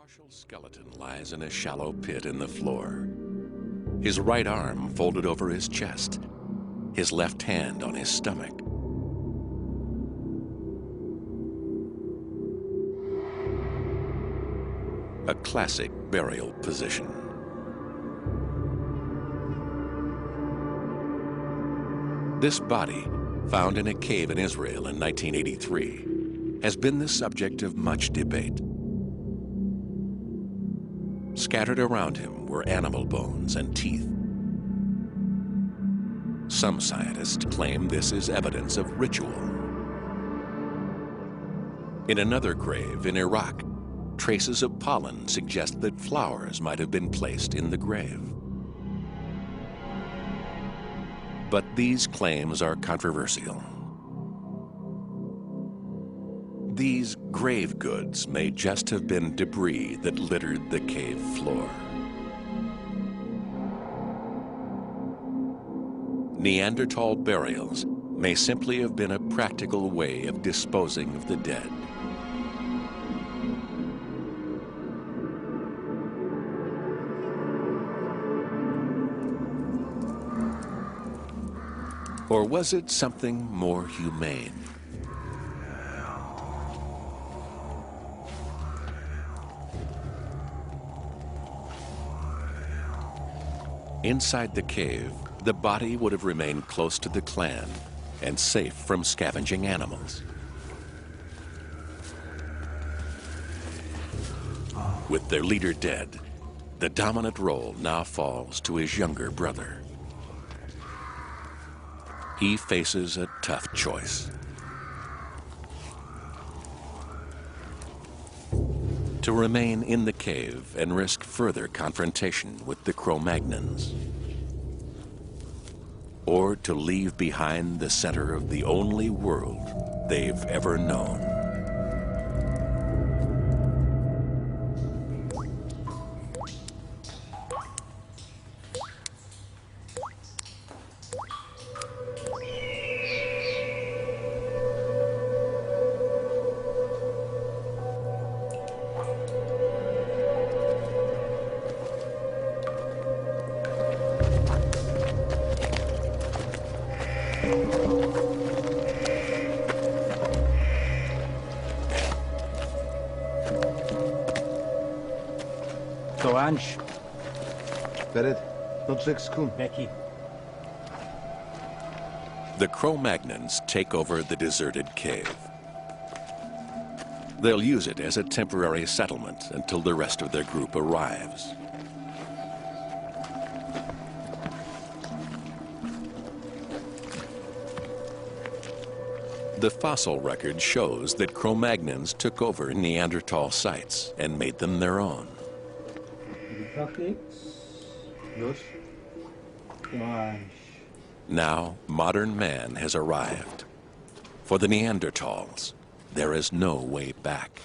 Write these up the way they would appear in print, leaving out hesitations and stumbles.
partial skeleton lies in a shallow pit in the floor. His right arm folded over his chest, his left hand on his stomach. A classic burial position. This body, found in a cave in Israel in 1983, has been the subject of much debate. Scattered around him were animal bones and teeth. Some scientists claim this is evidence of ritual. In another grave in Iraq, traces of pollen suggest that flowers might have been placed in the grave. But these claims are controversial. These grave goods may just have been debris that littered the cave floor. Neanderthal burials may simply have been a practical way of disposing of the dead. Or was it something more humane? Inside the cave, the body would have remained close to the clan and safe from scavenging animals. With their leader dead, the dominant role now falls to his younger brother. He faces a tough choice. To remain in the cave and risk further confrontation with the Cro-Magnons, or to leave behind the center of the only world they've ever known. The Cro-Magnons take over the deserted cave. They'll use it as a temporary settlement until the rest of their group arrives. The fossil record shows that Cro-Magnons took over Neanderthal sites and made them their own. Now, modern man has arrived. For the Neanderthals, there is no way back.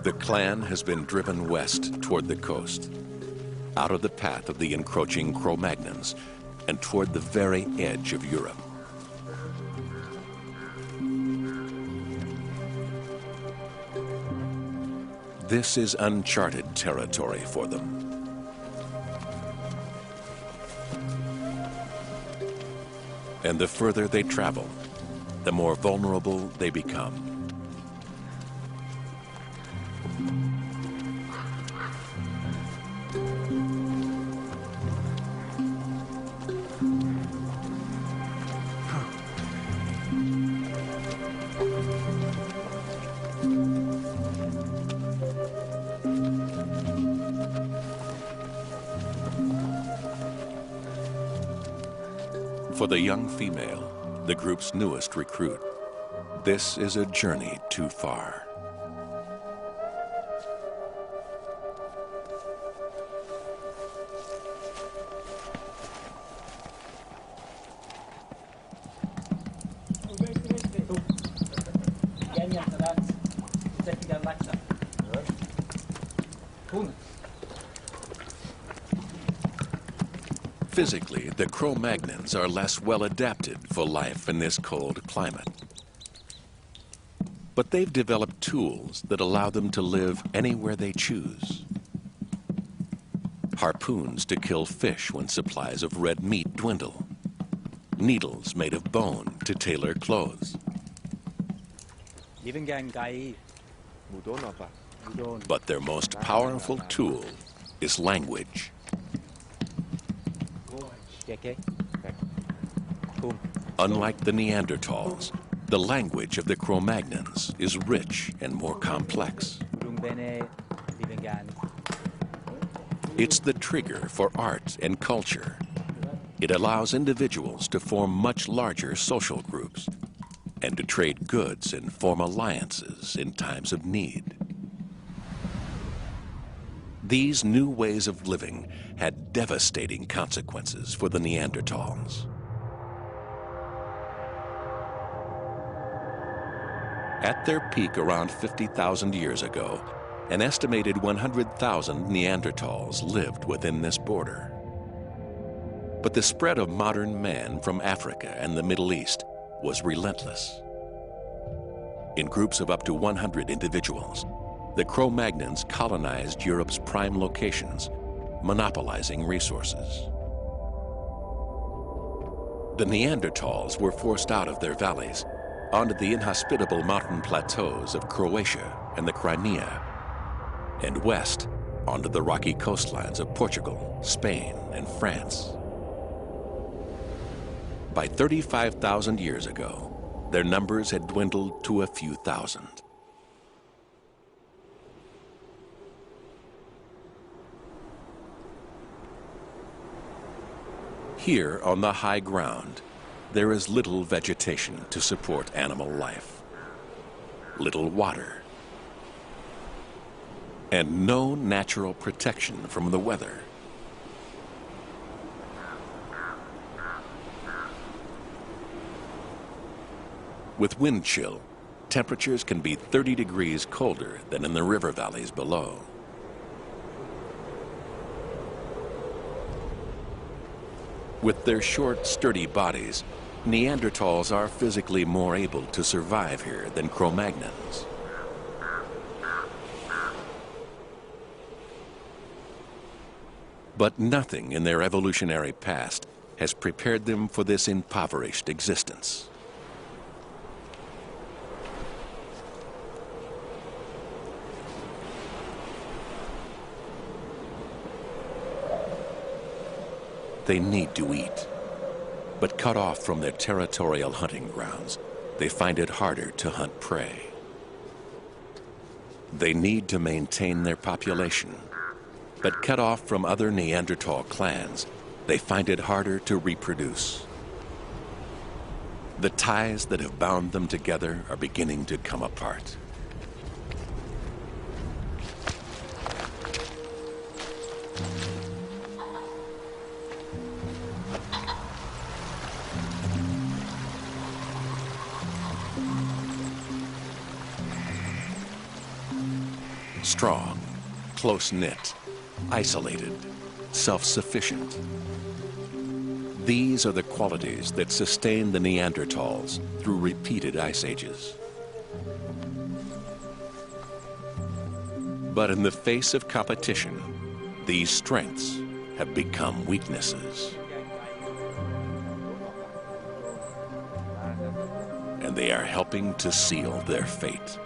The clan has been driven west toward the coast, out of the path of the encroaching Cro-Magnons and toward the very edge of Europe. This is uncharted territory for them. And the further they travel, the more vulnerable they become. For the young female, the group's newest recruit, this is a journey too far. Physically, the Cro-Magnons are less well adapted for life in this cold climate. But they've developed tools that allow them to live anywhere they choose. Harpoons to kill fish when supplies of red meat dwindle. Needles made of bone to tailor clothes. But their most powerful tool is language. Unlike the Neanderthals, the language of the Cro-Magnons is rich and more complex. It's the trigger for art and culture. It allows individuals to form much larger social groups and to trade goods and form alliances in times of need. These new ways of living had devastating consequences for the Neanderthals. At their peak around 50,000 years ago, an estimated 100,000 Neanderthals lived within this border. But the spread of modern man from Africa and the Middle East was relentless. In groups of up to 100 individuals, the Cro-Magnons colonized Europe's prime locations, monopolizing resources. The Neanderthals were forced out of their valleys onto the inhospitable mountain plateaus of Croatia and the Crimea, and west onto the rocky coastlines of Portugal, Spain, and France. By 35,000 years ago, their numbers had dwindled to a few thousand. Here on the high ground, there is little vegetation to support animal life, little water, and no natural protection from the weather. With wind chill, temperatures can be 30 degrees colder than in the river valleys below. With their short, sturdy bodies, Neanderthals are physically more able to survive here than Cro-Magnons. But nothing in their evolutionary past has prepared them for this impoverished existence. They need to eat, but cut off from their territorial hunting grounds, they find it harder to hunt prey. They need to maintain their population, but cut off from other Neanderthal clans, they find it harder to reproduce. The ties that have bound them together are beginning to come apart. Strong, close-knit, isolated, self-sufficient. These are the qualities that sustained the Neanderthals through repeated ice ages. But in the face of competition, these strengths have become weaknesses. And they are helping to seal their fate.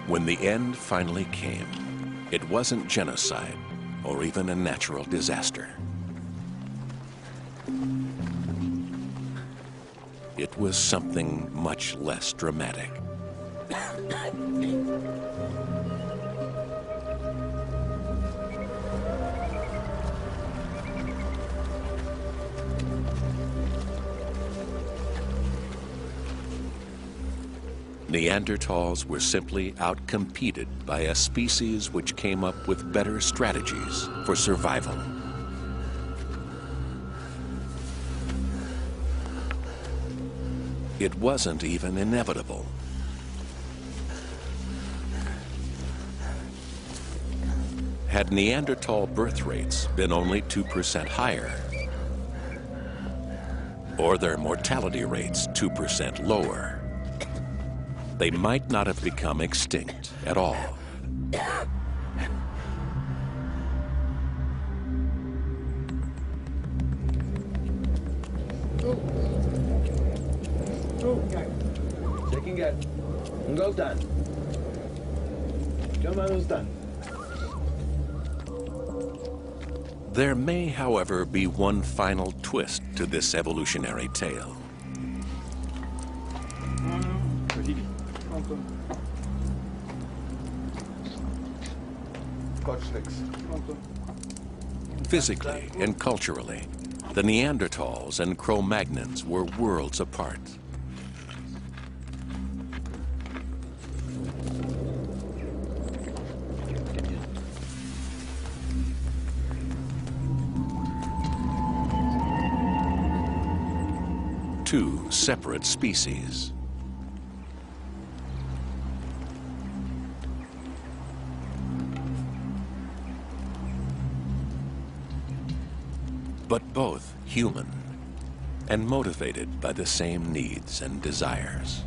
When the end finally came, it wasn't genocide or even a natural disaster. It was something much less dramatic. Neanderthals were simply outcompeted by a species which came up with better strategies for survival. It wasn't even inevitable. Had Neanderthal birth rates been only 2% higher, or their mortality rates 2% lower, they might not have become extinct at all. Checking it. Goes done. Come on, who's done? There may, however, be one final twist to this evolutionary tale. Physically and culturally, the Neanderthals and Cro-Magnons were worlds apart. Two separate species. But both human and motivated by the same needs and desires.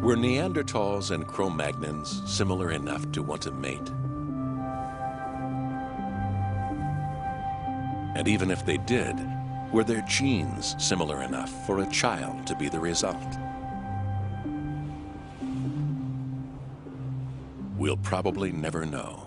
Were Neanderthals and Cro-Magnons similar enough to want to mate? And even if they did, were their genes similar enough for a child to be the result? We'll probably never know.